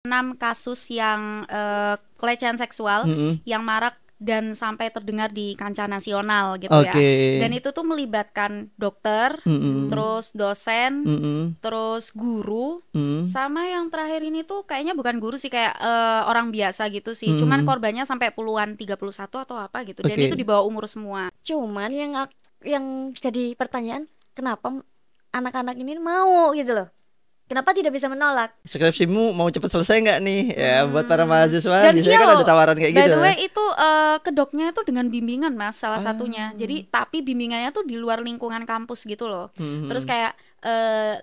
6 kasus yang pelecehan seksual yang marak dan sampai terdengar di kancah nasional gitu ya. Dan itu tuh melibatkan dokter, terus dosen, terus guru, sama yang terakhir ini tuh kayaknya bukan guru sih, kayak orang biasa gitu sih. Cuman korbannya sampai puluhan, 31 atau apa gitu. Dan itu di bawah umur semua. Cuman yang jadi pertanyaan, kenapa anak-anak ini mau gitu loh? Kenapa tidak bisa menolak? Skripsimu mau cepet selesai nggak nih? Ya buat para mahasiswa Dan biasanya kan ada tawaran kayak by gitu. the way itu kedoknya itu dengan bimbingan Mas, salah satunya. Jadi tapi bimbingannya tuh di luar lingkungan kampus gitu loh. Terus kayak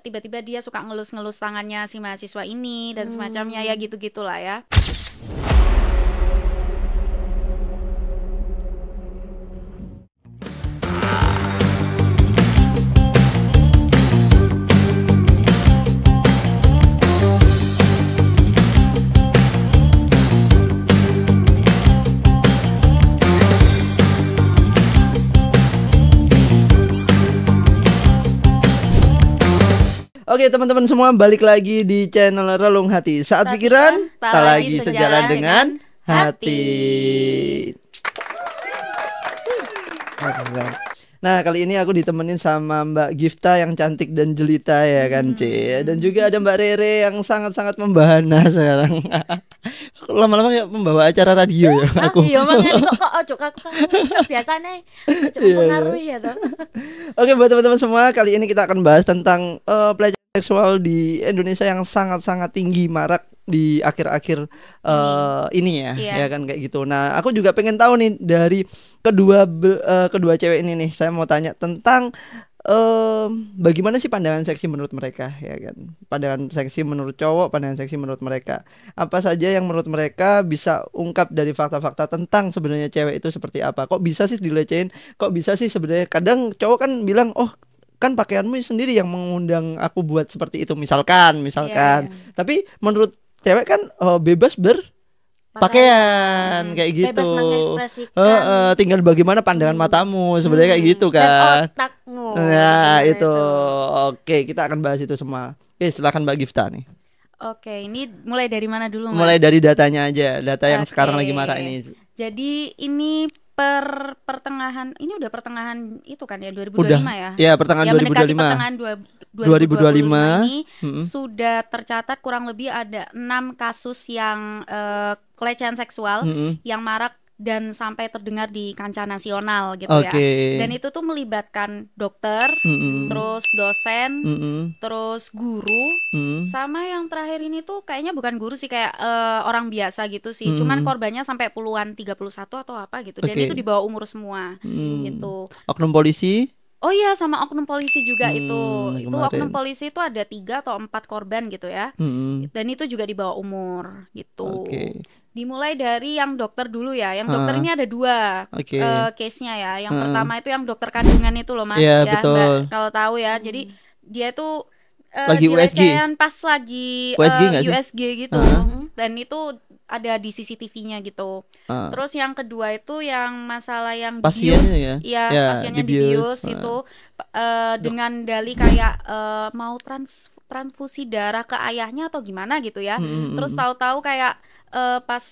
tiba-tiba dia suka ngelus-ngelus tangannya si mahasiswa ini dan semacamnya, ya gitu-gitulah ya. Oke teman-teman semua, balik lagi di channel Relung Hati. Saat pikiran tak lagi sejalan dengan hati. Nah kali ini aku ditemenin sama Mbak Gifta yang cantik dan jelita ya kan C. Dan juga ada Mbak Rere yang sangat-sangat membahana sekarang. Lama-lama kayak pembawa acara radio ya aku. Iya makanya kok ojo aku biasanya ojo mempengaruhi ya toh. Oke buat teman-teman semua, kali ini kita akan bahas tentang pelecehan seksual di Indonesia yang sangat-sangat tinggi, marak di akhir-akhir ini ya kan kayak gitu. Nah aku juga pengen tahu nih dari kedua cewek ini nih, saya mau tanya tentang bagaimana sih pandangan seksi menurut mereka ya kan. Pandangan seksi menurut cowok, pandangan seksi menurut mereka. Apa saja yang menurut mereka bisa ungkap dari fakta-fakta tentang sebenarnya cewek itu seperti apa. Kok bisa sih dilecehin? Kok bisa sih sebenarnya? Kadang cowok kan bilang, "Oh, kan pakaianmu sendiri yang mengundang aku buat seperti itu." Misalkan. Tapi menurut cewek kan bebas berpakaian kayak gitu. Bebas mengekspresikan. Tinggal bagaimana pandangan matamu sebenarnya kayak gitu kan. Dan otakmu. Nah itu. Oke, kita akan bahas itu semua. Oke, silakan Mbak Gifta nih. Oke, ini mulai dari mana dulu Mas? Mulai dari datanya aja, data yang sekarang lagi marak ini. Jadi ini pertengahan, ini udah pertengahan itu kan ya, 2025 ya? Ya, pertengahan 2025. Mendekati pertengahan 2025 ini sudah tercatat kurang lebih ada 6 kasus yang pelecehan seksual yang marak dan sampai terdengar di kancah nasional gitu ya. Dan itu tuh melibatkan dokter, terus dosen, terus guru, sama yang terakhir ini tuh kayaknya bukan guru sih, kayak orang biasa gitu sih. Cuman korbannya sampai puluhan, 31 atau apa gitu. Dan itu di bawah umur semua gitu. Oknum polisi? Oh iya, sama oknum polisi juga itu oknum polisi itu ada 3 atau 4 korban gitu ya. Dan itu juga di bawah umur gitu. Dimulai dari yang dokter dulu ya. Yang dokter ini ada 2 case-nya ya. Yang pertama itu yang dokter kandungan itu loh Mas, ya Mbak, kalau tahu ya. Jadi dia tuh lagi dilecehin pas lagi USG gitu. Dan itu ada di CCTV-nya gitu. Terus yang kedua itu yang masalah yang pasiennya pasiennya dibius itu dengan dalih kayak mau transfusi darah ke ayahnya atau gimana gitu ya. Terus tahu-tahu kayak pas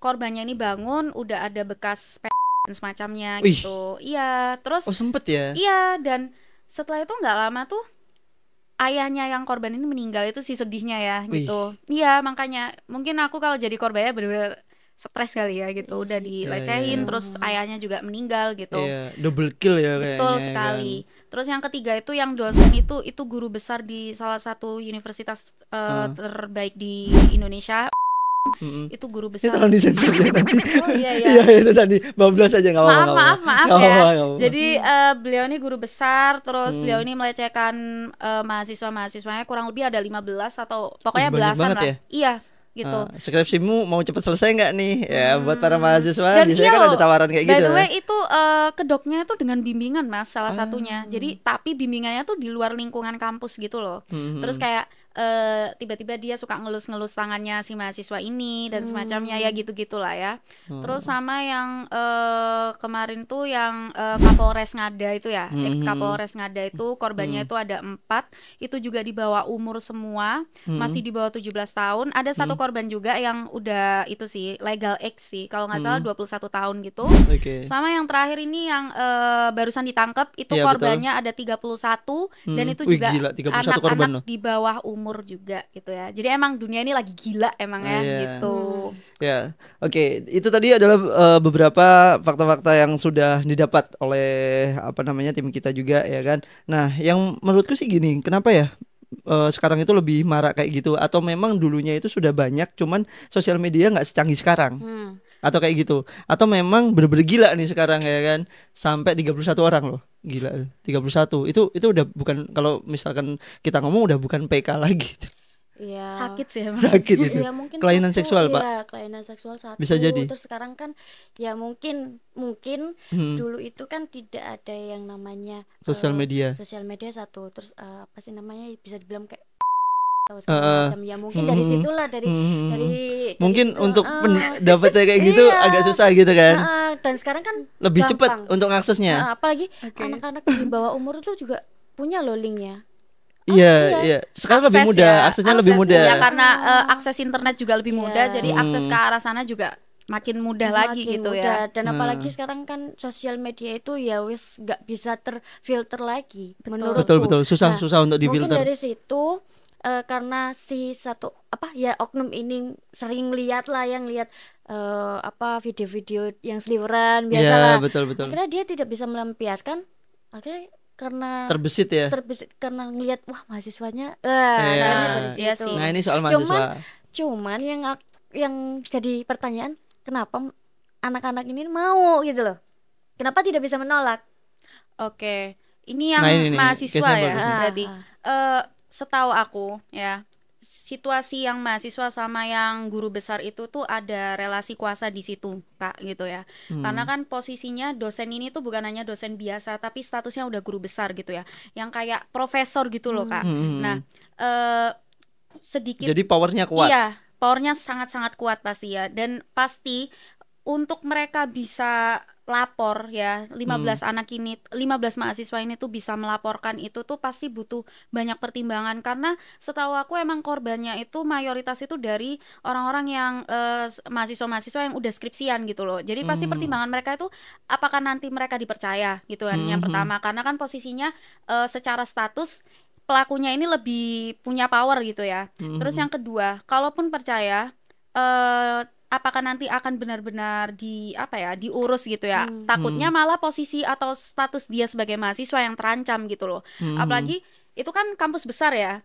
korbannya ini bangun udah ada bekas dan semacamnya gitu. Iya, terus sempet ya? Iya, dan setelah itu nggak lama tuh ayahnya yang korban ini meninggal. Itu sih sedihnya ya gitu. Iya, makanya mungkin aku kalau jadi korbannya bener-bener stres kali ya gitu. Udah dilecehin terus ayahnya juga meninggal gitu. Double kill ya kayaknya. Betul sekali. Terus yang ketiga itu yang dosen itu guru besar di salah satu universitas terbaik di Indonesia. Itu guru besar. Itu tolong disensor ya nanti. Oh iya. Iya itu tadi bablas aja nggak apa-apa. Maaf ya. Jadi beliau ini guru besar, terus beliau ini melecehkan mahasiswa-mahasiswanya, kurang lebih ada 15 atau pokoknya belasan lah. Ya? Iya gitu. Skripsimu mau cepet selesai nggak nih? Ya buat para mahasiswa biasanya kan ada tawaran kayak gitu. By the way itu kedoknya itu dengan bimbingan Mas, salah satunya. Jadi tapi bimbingannya tuh di luar lingkungan kampus gitu loh. Terus kayak tiba-tiba dia suka ngelus-ngelus tangannya si mahasiswa ini dan semacamnya ya gitu-gitulah ya. Terus sama yang kemarin tuh yang Kapolres Ngada itu ya, ex Kapolres Ngada itu korbannya itu ada 4, itu juga di bawah umur semua, masih di bawah 17 tahun. Ada satu korban juga yang udah itu sih legal age sih, kalau nggak salah 21 tahun gitu. Sama yang terakhir ini yang barusan ditangkap itu korbannya ada 31 dan itu juga anak-anak di bawah umur juga gitu ya. Jadi emang dunia ini lagi gila emang ya gitu. Ya, oke. Itu tadi adalah beberapa fakta-fakta yang sudah didapat oleh tim kita juga ya kan. Nah, yang menurutku sih gini, kenapa ya sekarang itu lebih marak kayak gitu? Atau memang dulunya itu sudah banyak, cuman sosial media nggak secanggih sekarang? Atau kayak gitu, atau memang bener-bener gila nih sekarang ya kan, sampai 31 orang loh, gila 31 itu udah bukan, kalau misalkan kita ngomong udah bukan PK lagi. Iya. Sakit sih emang. Sakit itu. Ya, mungkin kelainan seksual, Pak. Iya, kelainan seksual satu. Bisa jadi. Terus sekarang kan ya mungkin dulu itu kan tidak ada yang namanya sosial media. Sosial media satu. Terus apa sih namanya, bisa dibilang kayak macam ya, mungkin dari situlah dari mungkin situ, untuk dapatnya kayak gitu agak susah gitu kan. Dan sekarang kan lebih cepat untuk aksesnya. Apalagi anak-anak di bawah umur itu juga punya loh linknya. Iya. Sekarang akses lebih mudah, aksesnya lebih mudah. Ya karena akses internet juga lebih mudah, jadi akses ke arah sana juga makin mudah lagi gitu ya. Dan apalagi sekarang kan sosial media itu ya wis gak bisa terfilter lagi menurutku. Betul. Susah untuk difilter. Mungkin dari situ karena si satu oknum ini sering lihat video-video yang seliweran biasalah. Betul. Akhirnya dia tidak bisa melampiaskan, akhirnya karena terbesit karena ngelihat wah mahasiswanya dari situ. Nah, ini soal mahasiswa. Cuman yang jadi pertanyaan, kenapa anak-anak ini mau gitu loh? Kenapa tidak bisa menolak? Oke. Ini yang mahasiswa ya berarti. Setahu aku ya, situasi yang mahasiswa sama yang guru besar itu tuh ada relasi kuasa di situ, Kak, gitu ya. Karena kan posisinya dosen ini tuh bukan hanya dosen biasa, tapi statusnya udah guru besar gitu ya, yang kayak profesor gitu loh, Kak. Nah, sedikit. Jadi powernya kuat. Iya, powernya sangat-sangat kuat pasti ya, dan pasti untuk mereka bisa lapor ya, 15 mahasiswa ini tuh bisa melaporkan itu tuh pasti butuh banyak pertimbangan, karena setahu aku emang korbannya itu mayoritas itu dari orang-orang yang mahasiswa-mahasiswa yang udah skripsian gitu loh. Jadi pasti pertimbangan mereka itu apakah nanti mereka dipercaya gitu kan. Yang pertama, karena kan posisinya secara status pelakunya ini lebih punya power gitu ya. Terus yang kedua, kalaupun percaya apakah nanti akan benar-benar diurus gitu ya. Takutnya malah posisi atau status dia sebagai mahasiswa yang terancam gitu loh. Apalagi itu kan kampus besar ya,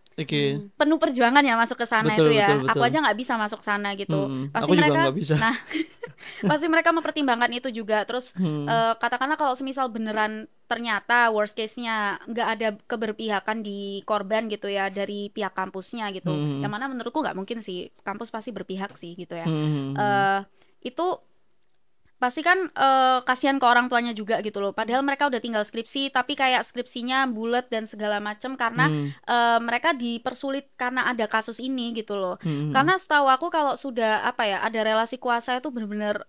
penuh perjuangan ya masuk ke sana. Betul. Aku aja nggak bisa masuk sana gitu. Pasti aku mereka juga gak bisa. Nah pasti mereka mempertimbangkan itu juga. Terus katakanlah kalau semisal beneran ternyata worst case-nya nggak ada keberpihakan di korban gitu ya dari pihak kampusnya gitu, yang mana menurutku nggak mungkin sih, kampus pasti berpihak sih gitu ya. Itu pasti kan kasihan ke orang tuanya juga gitu loh, padahal mereka udah tinggal skripsi tapi kayak skripsinya bulat dan segala macem karena mereka dipersulit karena ada kasus ini gitu loh. Karena setahu aku kalau sudah ada relasi kuasa itu benar-benar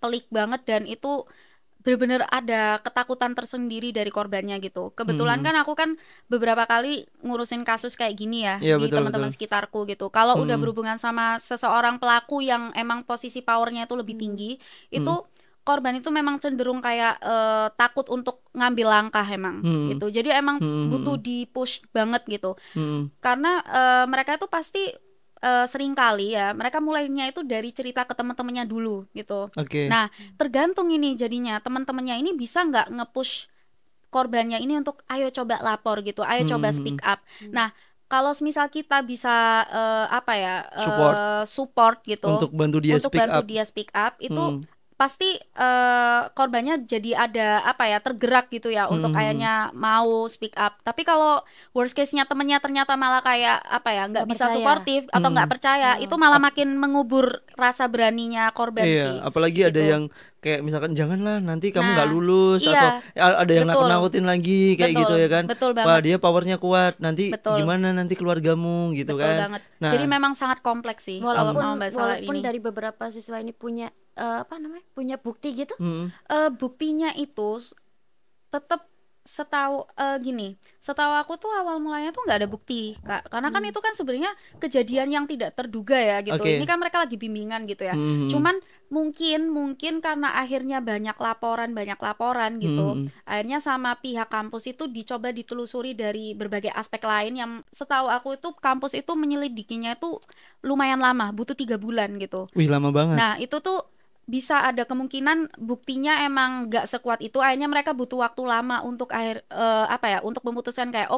pelik banget, dan itu benar-benar ada ketakutan tersendiri dari korbannya gitu. Kebetulan kan aku kan beberapa kali ngurusin kasus kayak gini ya, di teman-teman sekitarku gitu. Kalau udah berhubungan sama seseorang pelaku yang emang posisi powernya itu lebih tinggi, itu korban itu memang cenderung kayak takut untuk ngambil langkah emang gitu. Jadi emang butuh di-push banget gitu. Karena mereka itu pasti sering kali ya mereka mulainya itu dari cerita ke teman-temannya dulu gitu. Nah, tergantung ini jadinya teman-temannya ini bisa nggak nge-push korbannya ini untuk ayo coba lapor gitu, ayo coba speak up. Nah, kalau misal kita bisa support gitu untuk bantu dia speak up itu pasti korbannya jadi ada tergerak gitu ya untuk kayaknya mau speak up. Tapi kalau worst case-nya temennya ternyata malah kayak nggak bisa suportif atau nggak percaya, itu malah makin mengubur rasa beraninya korban sih. Apalagi ada yang kayak misalkan janganlah nanti kamu nggak lulus, atau ada yang nakut-nakutin lagi kayak gitu ya kan. Betul banget. Wah, dia powernya kuat, nanti gimana nanti keluargamu gitu betul kan. Banget. Nah, jadi memang sangat kompleks sih kalau mau masalah walaupun ini. Dari beberapa siswa ini punya punya bukti gitu. Buktinya itu tetap setahu aku tuh awal mulanya tuh nggak ada bukti, Kak, karena kan itu kan sebenarnya kejadian yang tidak terduga ya gitu. Ini kan mereka lagi bimbingan gitu ya. Cuman mungkin karena akhirnya banyak laporan gitu, akhirnya sama pihak kampus itu dicoba ditelusuri dari berbagai aspek lain yang setahu aku itu kampus itu menyelidikinya itu lumayan lama, butuh 3 bulan gitu. Wih, lama banget. Nah itu tuh bisa ada kemungkinan buktinya emang gak sekuat itu, akhirnya mereka butuh waktu lama untuk untuk memutuskan kayak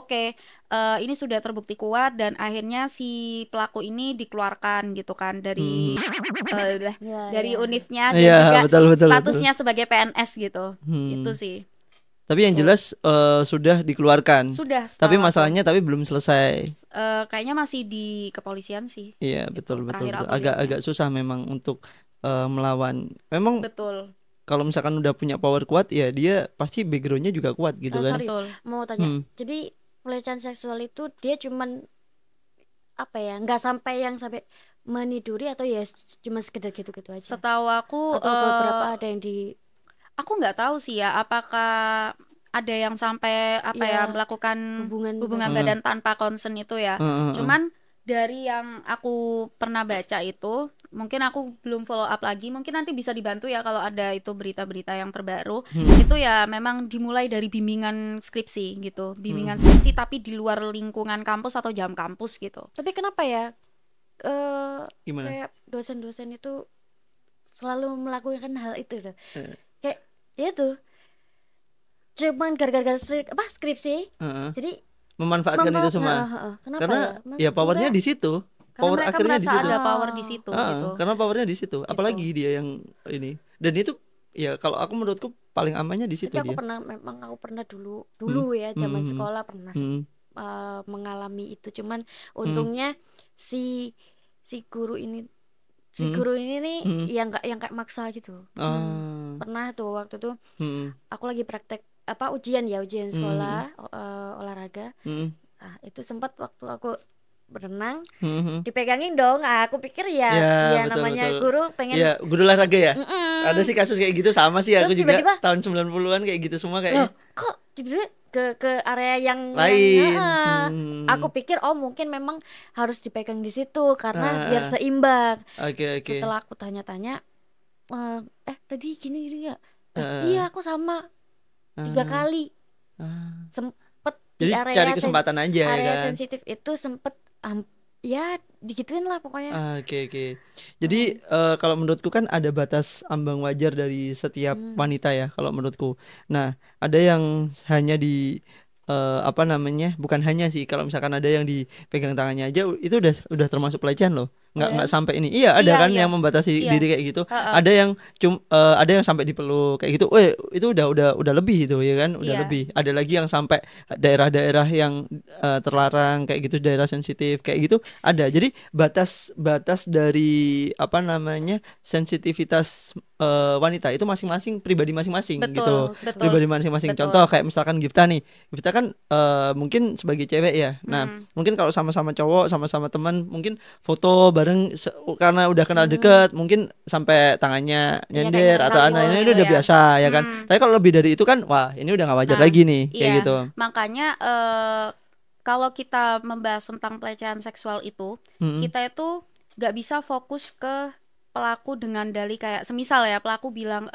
ini sudah terbukti kuat dan akhirnya si pelaku ini dikeluarkan gitu kan dari dari univnya dan juga statusnya sebagai PNS gitu. Itu sih. Tapi yang jelas sudah dikeluarkan. Sudah. Tapi masalahnya belum selesai. Kayaknya masih di kepolisian sih. Iya, betul. Agak susah memang untuk melawan. Memang betul. Kalau misalkan udah punya power kuat ya dia pasti backgroundnya juga kuat gitu kan. Sorry, mau tanya. Jadi pelecehan seksual itu dia cuman nggak sampai meniduri atau ya cuma sekedar gitu-gitu aja. Setahu aku atau beberapa ada yang aku nggak tahu sih ya apakah ada yang sampai melakukan hubungan badan tanpa konsen itu ya. Cuman dari yang aku pernah baca itu, mungkin aku belum follow up lagi, mungkin nanti bisa dibantu ya kalau ada itu berita-berita yang terbaru. Itu ya memang dimulai dari bimbingan skripsi gitu, bimbingan skripsi tapi di luar lingkungan kampus atau jam kampus gitu. Tapi kenapa ya gimana? Kayak dosen-dosen itu selalu melakukan hal itu tuh. Kayak ya tuh cuman gara-gara skripsi. Jadi memanfaatkan itu semua. Karena ya powernya di situ. Power akhirnya di situ. Ada power di situ gitu. Karena powernya di situ. Apalagi dia yang ini. Dan itu ya kalau aku menurutku paling amannya di situ. Tapi aku pernah dulu ya zaman sekolah pernah mengalami itu. Cuman untungnya si guru ini nih yang kayak maksa gitu. Pernah tuh waktu itu aku lagi praktek ujian sekolah olahraga. Nah, itu sempat waktu aku berenang dipegangin dong. Aku pikir ya betul, namanya betul. Guru pengen guru olahraga ya. Ada sih kasus kayak gitu sama sih. Terus aku juga tiba-tiba, tahun 90-an kayak gitu semua kayaknya. Kok tiba-tiba ke area yang lain. Aku pikir mungkin memang harus dipegang di situ karena biar seimbang. Setelah aku tanya-tanya tadi gini ya. Iya aku sama 3 kali sempet jadi di area cari kesempatan aja area kan? sensitif itu sempet ya digituin lah pokoknya. Oke. Jadi kalau menurutku kan ada batas ambang wajar dari setiap wanita ya kalau menurutku. Nah ada yang hanya di bukan hanya sih, kalau misalkan ada yang dipegang tangannya aja itu udah termasuk pelecehan loh. Nggak sampai ini. Iya ada kan yang membatasi diri kayak gitu. Ada yang ada yang sampai dipeluk kayak gitu. Itu udah lebih itu ya kan, udah lebih. Ada lagi yang sampai daerah-daerah yang terlarang kayak gitu, daerah sensitif kayak gitu ada. Jadi batas dari sensitivitas wanita itu masing-masing pribadi masing-masing. Betul. Pribadi masing-masing. Betul. Contoh kayak misalkan Gifta kan mungkin sebagai cewek ya. Nah mungkin kalau sama-sama cowok, sama-sama teman, mungkin foto bareng karena udah kenal deket, mungkin sampai tangannya nyender atau ini udah biasa ya kan. Tapi kalau lebih dari itu kan wah ini udah gak wajar lagi nih kayak gitu. Makanya kalau kita membahas tentang pelecehan seksual itu, kita itu gak bisa fokus ke pelaku dengan dalih kayak semisal ya pelaku bilang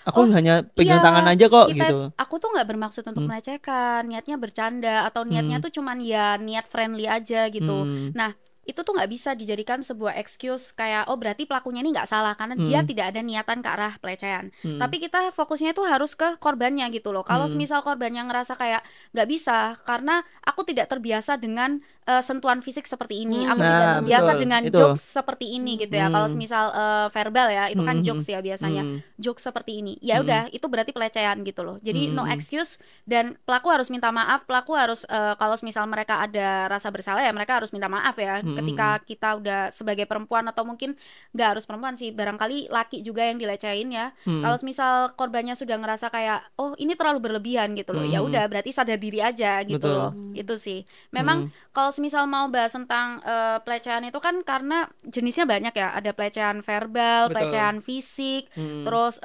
aku hanya pegang tangan aja kok gitu. Aku tuh nggak bermaksud untuk melecehkan, niatnya bercanda atau niatnya tuh cuman ya niat friendly aja gitu. Nah itu tuh nggak bisa dijadikan sebuah excuse kayak berarti pelakunya ini nggak salah karena dia tidak ada niatan ke arah pelecehan. Tapi kita fokusnya itu harus ke korbannya gitu loh. Kalau misal korbannya ngerasa kayak nggak bisa karena aku tidak terbiasa dengan sentuhan fisik seperti ini, aku Nah, tidak terbiasa betul. dengan Itu. jokes seperti ini gitu ya. Kalau misal verbal ya, itu kan jokes ya biasanya. Jokes seperti ini. Ya udah, itu berarti pelecehan gitu loh. Jadi no excuse, dan pelaku harus minta maaf, pelaku harus kalau misal mereka ada rasa bersalah ya mereka harus minta maaf ya. Ketika kita udah sebagai perempuan, atau mungkin nggak harus perempuan sih, barangkali laki juga yang dilecehin ya. Kalau misal korbannya sudah ngerasa kayak oh ini terlalu berlebihan gitu loh, ya udah berarti sadar diri aja gitu loh. Itu sih. Memang kalau misal mau bahas tentang pelecehan itu kan karena jenisnya banyak ya. Ada pelecehan verbal, pelecehan fisik, terus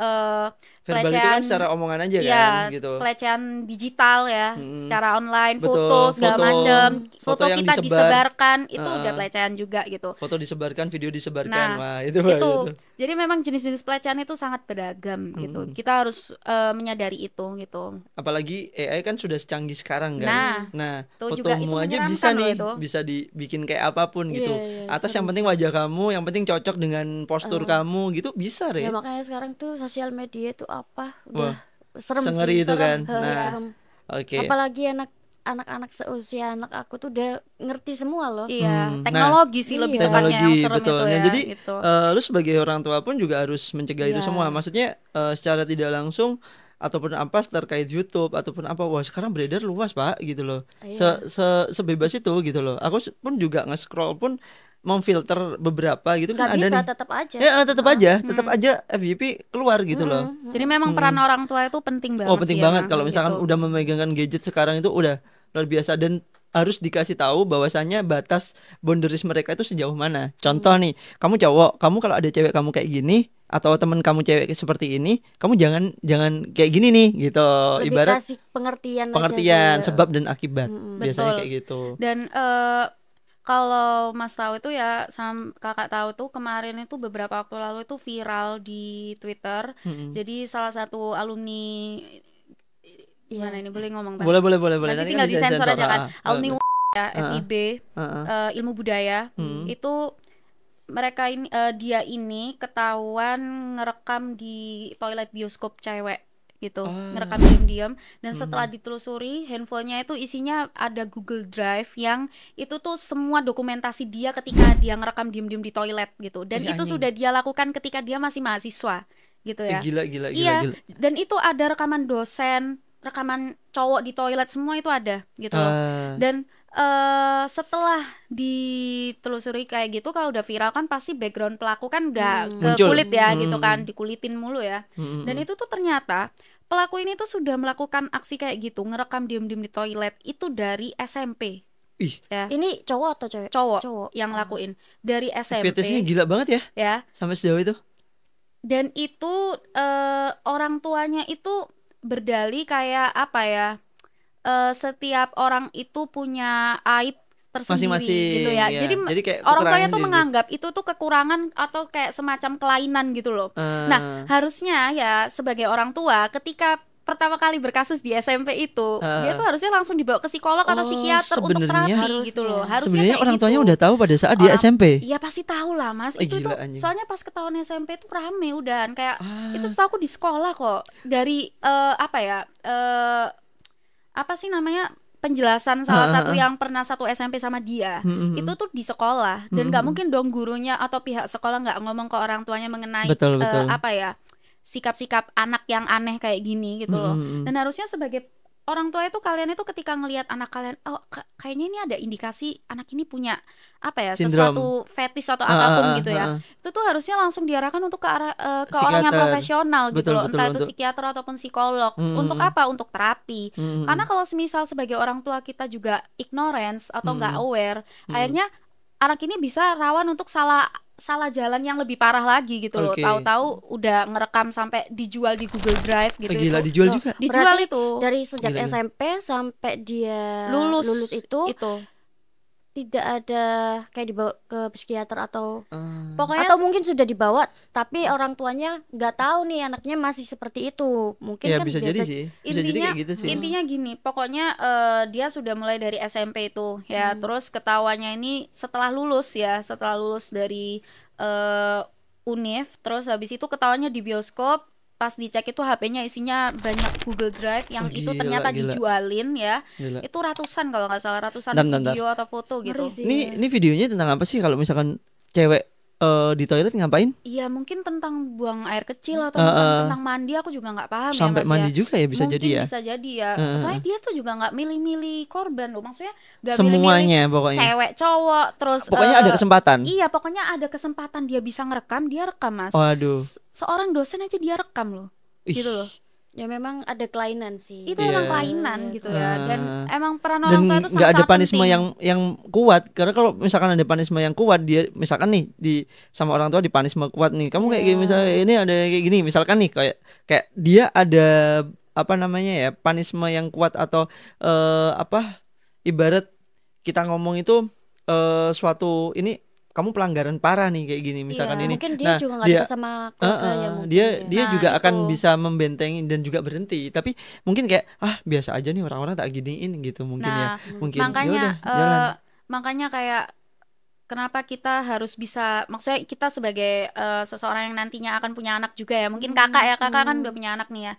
verbal itu kan secara omongan aja ya, kan gitu. Pelecehan digital ya, secara online, Betul, foto segala macam. Foto yang kita disebarkan itu udah pelecehan juga gitu. Foto disebarkan, video disebarkan. Nah, wah itu. Jadi memang jenis-jenis pelecehan itu sangat beragam gitu. Kita harus menyadari itu gitu. Apalagi AI kan sudah secanggih sekarang kan. Nah fotomu aja bisa nih, bisa dibikin kayak apapun gitu. Atas yang penting wajah kamu, yang penting cocok dengan postur kamu gitu, bisa ya. Makanya sekarang tuh sosial media itu apa udah serem sengeri sih, itu serem. kan. Nah, serem. Apalagi anak-anak seusia anak aku tuh udah ngerti semua loh. Iya, teknologi sih lebih tepatnya yang serem betul. itu ya. Jadi gitu. Lu sebagai orang tua pun juga harus mencegah itu semua. Maksudnya secara tidak langsung ataupun apa terkait YouTube ataupun apa, wah sekarang beredar luas Pak gitu loh. Sebebas itu gitu loh. Aku pun juga nge-scroll pun memfilter beberapa gitu kan ada nih. Tetap aja. Ya tetap aja FYP keluar gitu loh. Jadi memang peran orang tua itu penting banget. Oh penting banget kalau misalkan udah memegangkan gadget sekarang itu udah luar biasa, dan harus dikasih tahu bahwasannya batas boundaries mereka itu sejauh mana. Contoh nih, kamu cowok, kamu kalau ada cewek kamu kayak gini atau teman kamu cewek seperti ini, kamu jangan kayak gini nih gitu. Lebih ibarat kasih pengertian aja, sebab dan akibat. Biasanya kayak gitu. Dan kalau Mas tahu itu ya, kakak tahu tuh kemarin itu beberapa waktu lalu itu viral di Twitter. Jadi salah satu alumni gimana ini boleh ngomong Boleh. Nanti tinggal disensor aja kan. Alumni ya FIB ilmu budaya itu mereka ini dia ini ketahuan ngerekam di toilet bioskop cewek gitu, ngerekam diam-diam, dan setelah ditelusuri handphonenya itu isinya ada Google Drive yang itu tuh semua dokumentasi dia ketika dia ngerekam diam-diam di toilet gitu, dan itu sudah dia lakukan ketika dia masih mahasiswa gitu ya. Gila. Dan itu ada rekaman dosen, rekaman cowok di toilet, semua itu ada gitu loh. Dan setelah ditelusuri kayak gitu, kalau udah viral kan pasti background pelaku kan udah ke kulit ya gitu kan, dikulitin mulu ya. Dan itu tuh ternyata pelaku ini tuh sudah melakukan aksi kayak gitu, ngerekam diem-diem di toilet itu dari SMP. Ya. Ini cowok atau cewek? Cowok yang lakuin dari SMP. Fetishnya gila banget ya. Sampai sejauh itu. Dan itu orang tuanya itu berdalih kayak apa ya, setiap orang itu punya aib tersendiri masing-masing, gitu ya. Jadi kayak orang tuanya tuh menganggap itu tuh kekurangan atau kayak semacam kelainan gitu loh. Nah harusnya ya sebagai orang tua ketika pertama kali berkasus di SMP itu dia tuh harusnya langsung dibawa ke psikolog atau psikiater untuk terapi gitu loh. Harusnya sebenarnya orang tuanya udah tahu pada saat dia SMP. Iya pasti tahu lah Mas. Itu tuh soalnya pas ketahuan SMP tuh rame udahan kayak itu aku di sekolah kok dari apa sih namanya, penjelasan salah satu yang pernah satu SMP sama dia itu tuh di sekolah, dan nggak mungkin dong gurunya atau pihak sekolah nggak ngomong ke orang tuanya mengenai betul. Sikap-sikap anak yang aneh kayak gini gitu loh. Dan harusnya sebagai orang tua itu kalian itu ketika ngelihat anak kalian, kayaknya ini ada indikasi anak ini punya sesuatu fetis atau apapun gitu ya, itu tuh harusnya langsung diarahkan untuk ke arah ke orang yang profesional gitu loh, entah itu psikiater ataupun psikolog. Untuk apa? Untuk terapi. Karena kalau semisal sebagai orang tua kita juga ignorance atau nggak aware, akhirnya anak ini bisa rawan untuk salah jalan yang lebih parah lagi gitu loh. Tahu-tahu udah ngerekam sampai dijual di Google Drive gitu. Gila, dijual juga. Dijual itu. Dari sejak SMP sampai dia lulus itu tidak ada kayak dibawa ke psikiater atau pokoknya atau mungkin sudah dibawa tapi orang tuanya nggak tahu nih anaknya masih seperti itu. Mungkin ya, kan bisa jadi sih. Bisa jadi kayak gitu sih. Intinya gini, pokoknya dia sudah mulai dari SMP itu ya, terus ketahuannya ini setelah lulus dari Univ, terus habis itu ketahuannya di bioskop pas dicek itu HP-nya isinya banyak Google Drive yang itu ternyata dijualin ya. Itu ratusan kalau nggak salah, ratusan video atau foto gitu. Ini videonya tentang apa sih kalau misalkan cewek di toilet ngapain? Iya mungkin tentang buang air kecil atau tentang mandi, aku juga nggak paham sampai ya, mandi juga ya bisa mungkin jadi ya. Bisa jadi ya. Soalnya dia tuh juga nggak milih-milih korban loh, maksudnya nggak semuanya milih-milih pokoknya. Cewek, cowok, terus pokoknya ada kesempatan. Iya pokoknya ada kesempatan dia bisa ngerekam, dia rekam Mas. Waduh. Seorang dosen aja dia rekam loh. Gitu loh. Ya memang ada kelainan sih. Itu emang kelainan gitu ya. Dan emang peran orang tua itu sangat nggak ada punishment yang kuat. Karena kalau misalkan ada punishment yang kuat, dia misalkan nih sama orang tua di punishment kuat nih. Kamu kayak gini misalnya ini ada kayak gini. Misalkan nih kayak dia ada apa namanya ya, punishment yang kuat atau ibarat kita ngomong itu suatu ini kamu pelanggaran parah nih kayak gini misalkan ini. Mungkin dia juga nggak dekat sama keluarga ya mungkin. Dia juga akan bisa membentengi dan juga berhenti. Tapi mungkin kayak biasa aja nih orang-orang tak giniin gitu mungkin ya. Mungkin makanya kayak kenapa kita harus bisa, maksudnya kita sebagai seseorang yang nantinya akan punya anak juga ya. Mungkin kakak kan udah punya anak nih ya.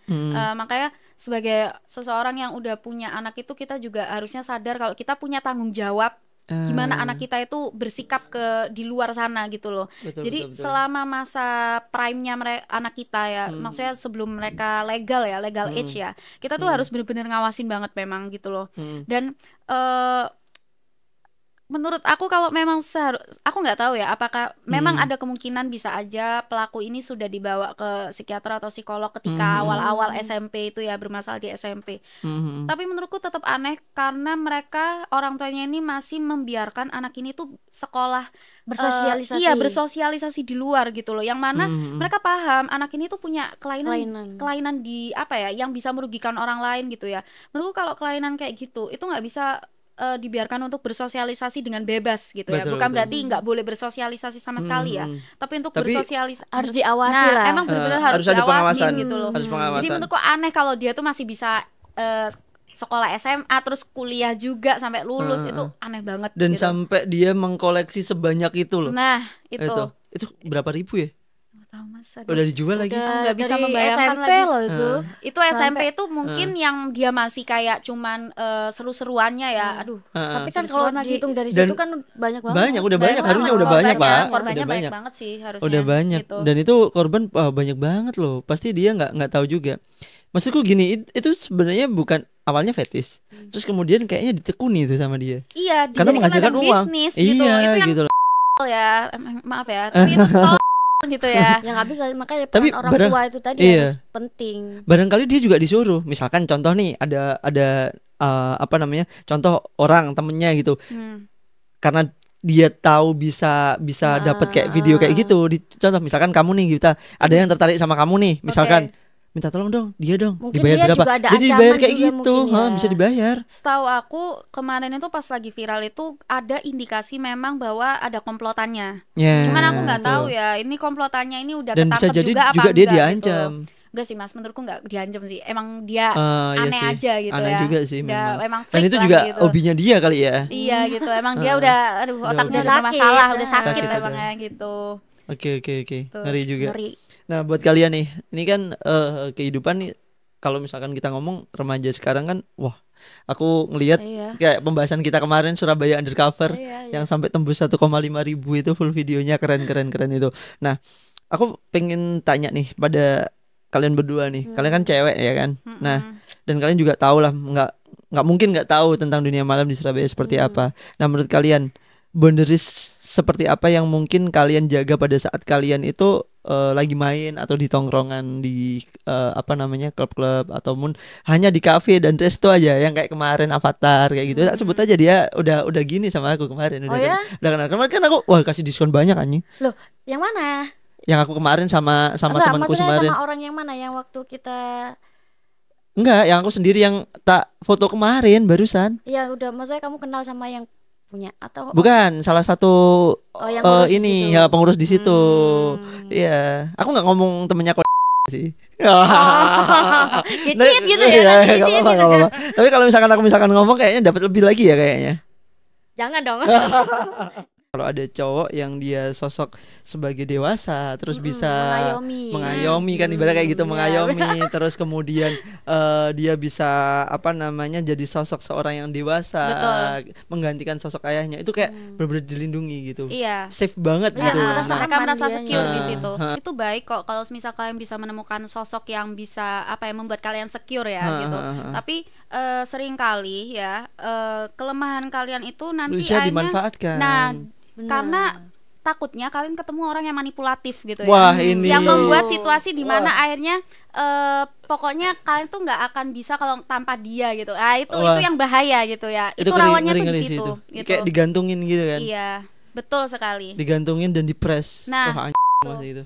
Makanya sebagai seseorang yang udah punya anak itu kita juga harusnya sadar kalau kita punya tanggung jawab gimana anak kita itu bersikap di luar sana gitu loh. Jadi selama masa prime-nya anak kita ya, maksudnya sebelum mereka legal age ya, kita tuh harus benar-benar ngawasin banget memang gitu loh. Dan menurut aku kalau memang aku nggak tahu ya apakah memang ada kemungkinan bisa aja pelaku ini sudah dibawa ke psikiater atau psikolog ketika awal-awal SMP itu ya, bermasalah di SMP. Tapi menurutku tetap aneh karena mereka orang tuanya ini masih membiarkan anak ini tuh sekolah bersosialisasi. Bersosialisasi di luar gitu loh. Yang mana mereka paham anak ini tuh punya kelainan di apa ya yang bisa merugikan orang lain gitu ya. Menurutku kalau kelainan kayak gitu itu nggak bisa dibiarkan untuk bersosialisasi dengan bebas gitu ya. Bukan berarti nggak boleh bersosialisasi sama sekali ya. Tapi untuk bersosialisasi harus diawasi lah. Emang benar-benar harus diawasin gitu loh. Jadi menurutku aneh kalau dia tuh masih bisa sekolah SMA terus kuliah juga sampai lulus. Itu aneh banget. Dan gitu. sampai dia mengkoleksi sebanyak itu loh. Nah itu berapa ribu ya? Tahu Mas, udah dijual lagi. Nggak bisa membayangkan SMP lagi loh itu. Itu SMP itu mungkin yang dia masih kayak cuman seru-seruannya ya. Aduh. Tapi kan kalau dihitung dari situ kan banyak banget. Udah banyak, harusnya udah banyak Pak. Korbannya banyak banget sih harusnya. Udah banyak. Gitu. Dan itu korban banyak banget loh. Pasti dia nggak tahu juga. Maksudku gini, itu sebenarnya bukan awalnya fetis. Terus kemudian kayaknya ditekuni itu sama dia. Iya, karena menghasilkan uang. Bisnis, gitu. Iya, itu gitu loh. Ya, maaf ya. Tapi itu gitu ya. Ya nggak bisa, makanya tapi orang tua itu tadi harus penting. Barangkali dia juga disuruh, misalkan contoh nih ada apa namanya, contoh orang temennya gitu, karena dia tahu bisa dapat kayak video kayak gitu. Contoh misalkan kamu nih, kita ada yang tertarik sama kamu nih, misalkan minta tolong dong, mungkin dibayar dia berapa? Jadi dibayar kayak gitu, ya. Bisa dibayar. Setahu aku kemarin itu pas lagi viral itu ada indikasi memang bahwa ada komplotannya. Cuman aku nggak tahu ya, ini komplotannya ini udah ketangkep juga apa enggak? Dia diancam. Gitu. Enggak sih Mas, menurutku nggak diancam sih. Emang dia aneh aja gitu aneh ya. Juga sih memang. Emang dan itu juga gitu. hobinya dia kali ya. Iya gitu. Emang dia udah otaknya udah bermasalah, udah sakit memangnya gitu. Oke. Ngeri juga. Nah, buat kalian nih, ini kan kehidupan nih, kalau misalkan kita ngomong remaja sekarang kan, wah, aku ngelihat kayak pembahasan kita kemarin Surabaya Undercover yang sampai tembus 1,5 ribu itu full videonya, keren itu. Nah, aku pengen tanya nih pada kalian berdua nih, kalian kan cewek ya kan, nah, dan kalian juga tahu lah, nggak mungkin nggak tahu tentang dunia malam di Surabaya seperti apa. Nah, menurut kalian boundaries seperti apa yang mungkin kalian jaga pada saat kalian itu lagi main atau di tongkrongan di apa namanya, klub-klub ataupun hanya di kafe dan resto aja, yang kayak kemarin Avatar kayak gitu. Sebut aja dia udah gini sama aku kemarin, udah kenal. Kemarin kan aku kasih diskon banyak anjing. Loh, yang mana? Yang aku kemarin sama temanku kemarin. Sama orang yang mana yang waktu kita? Enggak, yang aku sendiri yang tak foto kemarin barusan. Iya, udah, maksudnya kamu kenal sama yang punya atau bukan salah satu ini ya pengurus di situ. Iya, aku nggak ngomong temennya kok sih. Gitu ya. Tapi kalau misalkan aku ngomong kayaknya dapat lebih lagi ya kayaknya. Jangan dong. kalau ada cowok yang dia sosok sebagai dewasa terus bisa mengayomi kan ibarat kayak gitu, mengayomi terus kemudian dia bisa apa namanya jadi sosok seorang yang dewasa. Betul. Menggantikan sosok ayahnya itu kayak benar-benar dilindungi gitu. Iya. Safe banget gitu. Mereka merasa secure di situ. Itu baik kok kalau misal kalian bisa menemukan sosok yang bisa apa ya membuat kalian secure ya gitu. Tapi seringkali ya kelemahan kalian itu nanti bisa dimanfaatkan. Nah, karena takutnya kalian ketemu orang yang manipulatif gitu ya. Wah, ini yang membuat situasi di mana akhirnya pokoknya kalian tuh nggak akan bisa kalau tanpa dia gitu. Itu yang bahaya gitu ya. Itu rawannya tuh di situ gitu. Kayak digantungin gitu kan. Iya, betul sekali. Digantungin dan dipres. Nah, itu.